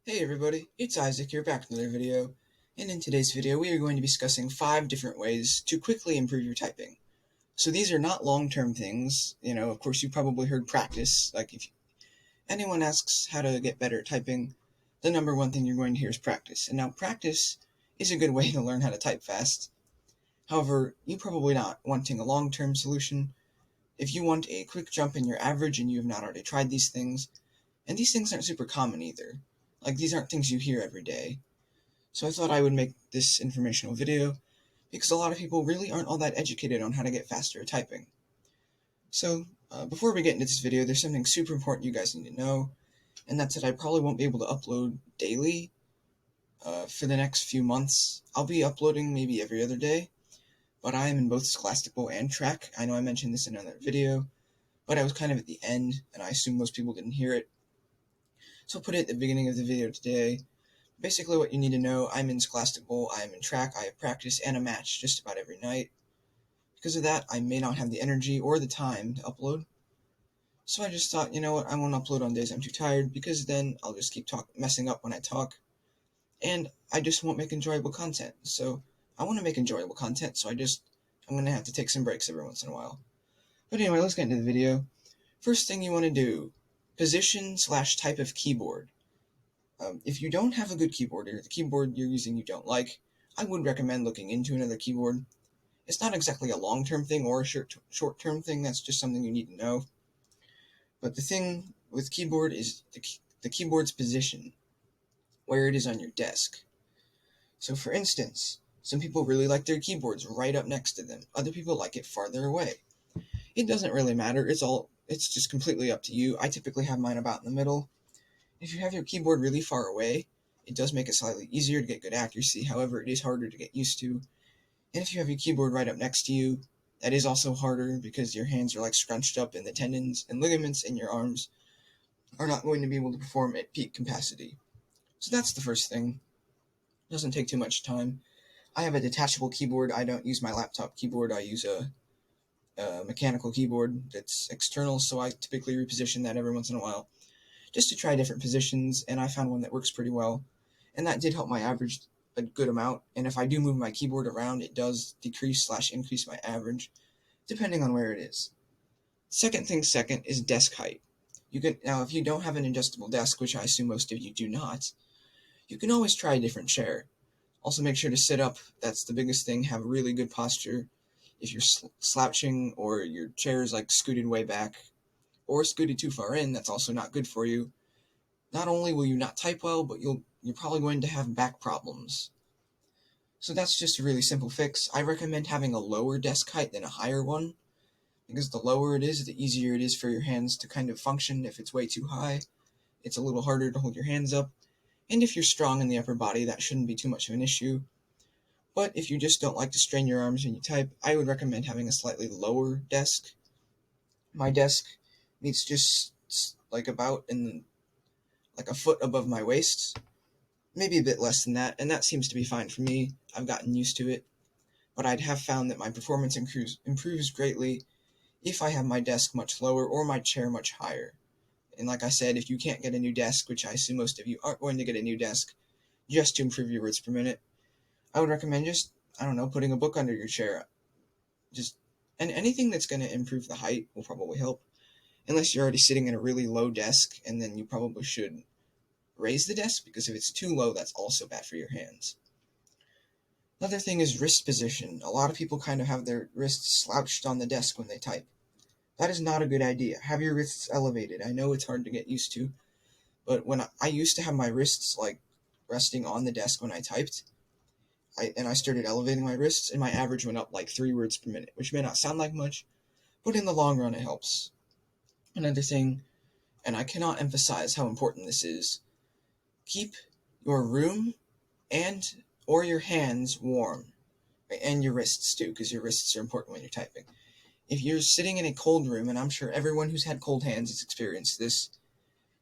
Hey everybody, it's Isaac here back with another video, and in today's video we are going to be discussing 5 different ways to quickly improve your typing. So these are not long-term things, of course you probably heard practice, like if anyone asks how to get better at typing, the number one thing you're going to hear is practice. And now practice is a good way to learn how to type fast. However, you're probably not wanting a long-term solution. If you want a quick jump in your average and you have not already tried these things, and these things aren't super common either. Like, these aren't things you hear every day. So I thought I would make this informational video because a lot of people really aren't all that educated on how to get faster at typing. So, before we get into this video, there's something super important you guys need to know, and that's that I probably won't be able to upload daily for the next few months. I'll be uploading maybe every other day, but I am in both Scholastic Bowl and track. I know I mentioned this in another video, but I was kind of at the end, and I assume most people didn't hear it. So I'll put it at the beginning of the video today. Basically what you need to know, I'm in Scholastic Bowl, I am in track, I have practice and a match just about every night. Because of that, I may not have the energy or the time to upload. So I just thought, you know what, I won't upload on days I'm too tired, because then I'll just keep messing up when I talk, and I just won't make enjoyable content. So I want to make enjoyable content, so I'm going to have to take some breaks every once in a while. But anyway, let's get into the video. First thing you want to do, position/type of keyboard. If you don't have a good keyboard, or the keyboard you're using you don't like, I would recommend looking into another keyboard. It's not exactly a long-term thing or a short-term thing, that's just something you need to know. But the thing with keyboard is the keyboard's position, where it is on your desk. So for instance, some people really like their keyboards right up next to them. Other people like it farther away. It doesn't really matter, it's just completely up to you. I typically have mine about in the middle. If you have your keyboard really far away, it does make it slightly easier to get good accuracy, however, it is harder to get used to. And if you have your keyboard right up next to you, that is also harder because your hands are like scrunched up and the tendons and ligaments in your arms are not going to be able to perform at peak capacity. So that's the first thing. It doesn't take too much time. I have a detachable keyboard. I don't use my laptop keyboard. I use a mechanical keyboard that's external, so I typically reposition that every once in a while just to try different positions, and I found one that works pretty well. And that did help my average a good amount, and if I do move my keyboard around, it does decrease/increase my average, depending on where it is. Second thing second is desk height. Now, if you don't have an adjustable desk, which I assume most of you do not, you can always try a different chair. Also, make sure to sit up. That's the biggest thing. Have really good posture. If you're slouching or your chair is like scooted way back or scooted too far in, that's also not good for you. Not only will you not type well, but you're probably going to have back problems. So that's just a really simple fix. I recommend having a lower desk height than a higher one, because the lower it is, the easier it is for your hands to kind of function. If it's way too high, it's a little harder to hold your hands up. And if you're strong in the upper body, that shouldn't be too much of an issue. But if you just don't like to strain your arms when you type, I would recommend having a slightly lower desk. My desk needs just like about in like a foot above my waist, maybe a bit less than that, and that seems to be fine for me. I've gotten used to it, but I'd have found that my performance improves greatly if I have my desk much lower or my chair much higher. And like I said, if you can't get a new desk, which I assume most of you aren't going to get a new desk just to improve your words per minute, I would recommend just, I don't know, putting a book under your chair. And anything that's going to improve the height will probably help, unless you're already sitting in a really low desk, and then you probably should raise the desk, because if it's too low, that's also bad for your hands. Another thing is wrist position. A lot of people kind of have their wrists slouched on the desk when they type. That is not a good idea. Have your wrists elevated. I know it's hard to get used to, but when I used to have my wrists like resting on the desk when I typed, I started elevating my wrists, and my average went up like 3 words per minute, which may not sound like much, but in the long run it helps. Another thing, and I cannot emphasize how important this is, keep your room and or your hands warm, and your wrists too, because your wrists are important when you're typing. If you're sitting in a cold room, and I'm sure everyone who's had cold hands has experienced this,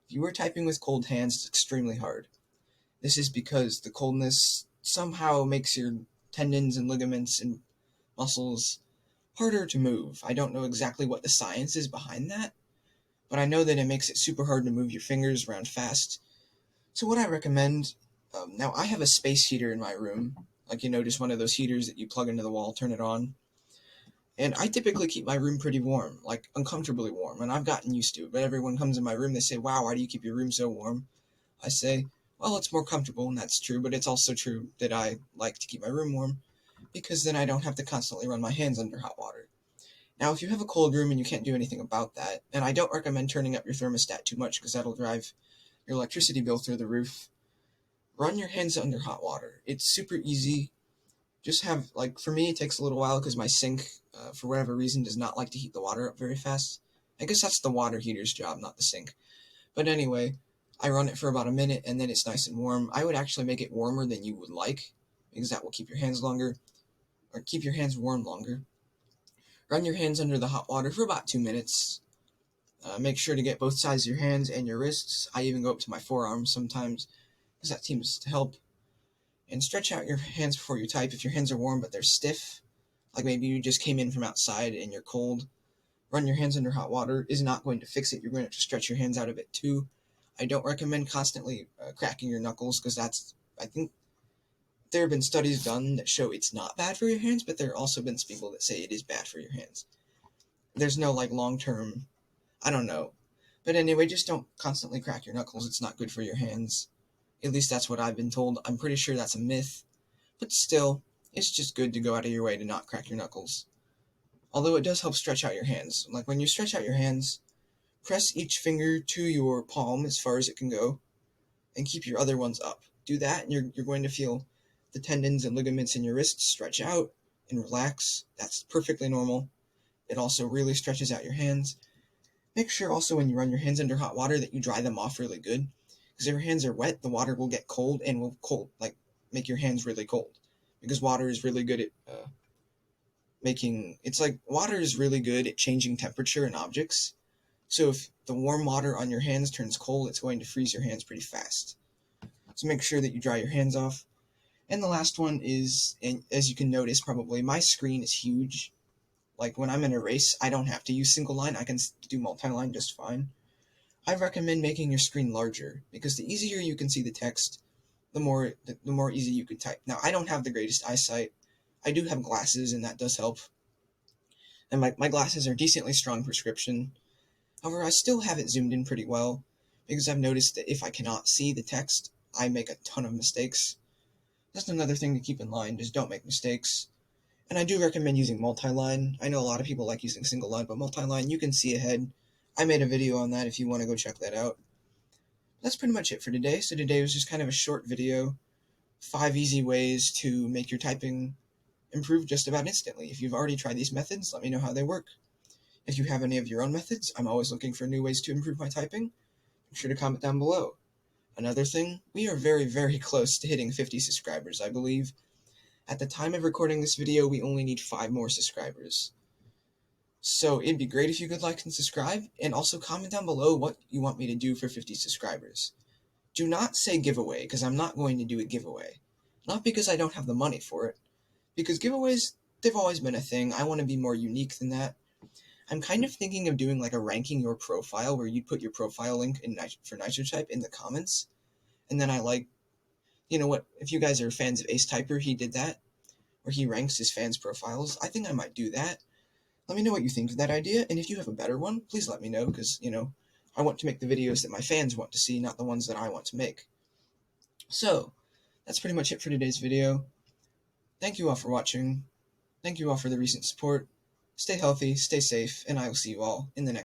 if you are typing with cold hands, it's extremely hard. This is because the coldness somehow makes your tendons and ligaments and muscles harder to move. I don't know exactly what the science is behind that, but I know that it makes it super hard to move your fingers around fast. So what I recommend, now I have a space heater in my room, like just one of those heaters that you plug into the wall, turn it on, and I typically keep my room pretty warm, like uncomfortably warm, and I've gotten used to it. But everyone comes in my room, they say, "Wow, why do you keep your room so warm?" I say, "Well, it's more comfortable," and that's true, but it's also true that I like to keep my room warm because then I don't have to constantly run my hands under hot water. Now, if you have a cold room and you can't do anything about that, and I don't recommend turning up your thermostat too much because that'll drive your electricity bill through the roof, run your hands under hot water. It's super easy. Just have, like, for me, it takes a little while because my sink, for whatever reason, does not like to heat the water up very fast. I guess that's the water heater's job, not the sink. But anyway, I run it for about a minute and then it's nice and warm. I would actually make it warmer than you would like because that will keep your hands longer, or keep your hands warm longer. Run your hands under the hot water for about 2 minutes. Make sure to get both sides of your hands and your wrists. I even go up to my forearms sometimes because that seems to help. And stretch out your hands before you type. If your hands are warm but they're stiff, like maybe you just came in from outside and you're cold, run your hands under hot water is not going to fix it. You're going to have to stretch your hands out a bit too. I don't recommend constantly cracking your knuckles because I think there have been studies done that show it's not bad for your hands, but there have also been people that say it is bad for your hands. There's no like long term, I don't know. But anyway, just don't constantly crack your knuckles. It's not good for your hands. At least that's what I've been told. I'm pretty sure that's a myth. But still, it's just good to go out of your way to not crack your knuckles. Although it does help stretch out your hands. Like when you stretch out your hands, press each finger to your palm as far as it can go, and keep your other ones up. Do that, and you're going to feel the tendons and ligaments in your wrists stretch out and relax. That's perfectly normal. It also really stretches out your hands. Make sure also when you run your hands under hot water that you dry them off really good. Because if your hands are wet, the water will get cold and will make your hands really cold. Because water is really good at water is really good at changing temperature in objects. So if the warm water on your hands turns cold, it's going to freeze your hands pretty fast. So make sure that you dry your hands off. And the last one is, and as you can notice probably, my screen is huge. Like when I'm in a race, I don't have to use single line. I can do multi-line just fine. I recommend making your screen larger because the easier you can see the text, the more easy you can type. Now, I don't have the greatest eyesight. I do have glasses, and that does help. And my glasses are decently strong prescription. However, I still have it zoomed in pretty well because I've noticed that if I cannot see the text, I make a ton of mistakes. That's another thing to keep in mind, is don't make mistakes. And I do recommend using multi-line. I know a lot of people like using single line, but multi-line, you can see ahead. I made a video on that if you want to go check that out. That's pretty much it for today. So today was just kind of a short video. 5 easy ways to make your typing improve just about instantly. If you've already tried these methods, let me know how they work. If you have any of your own methods, I'm always looking for new ways to improve my typing. Make sure to comment down below. Another thing, we are very, very close to hitting 50 subscribers, I believe. At the time of recording this video, we only need 5 more subscribers. So it'd be great if you could like and subscribe, and also comment down below what you want me to do for 50 subscribers. Do not say giveaway, because I'm not going to do a giveaway. Not because I don't have the money for it, because giveaways, they've always been a thing. I want to be more unique than that. I'm kind of thinking of doing like a ranking your profile, where you'd put your profile link for NitroType in the comments, and then if you guys are fans of Ace Typer, he did that, where he ranks his fans' profiles. I think I might do that. Let me know what you think of that idea, and if you have a better one, please let me know, because, I want to make the videos that my fans want to see, not the ones that I want to make. So, that's pretty much it for today's video. Thank you all for watching. Thank you all for the recent support. Stay healthy, stay safe, and I will see you all in the next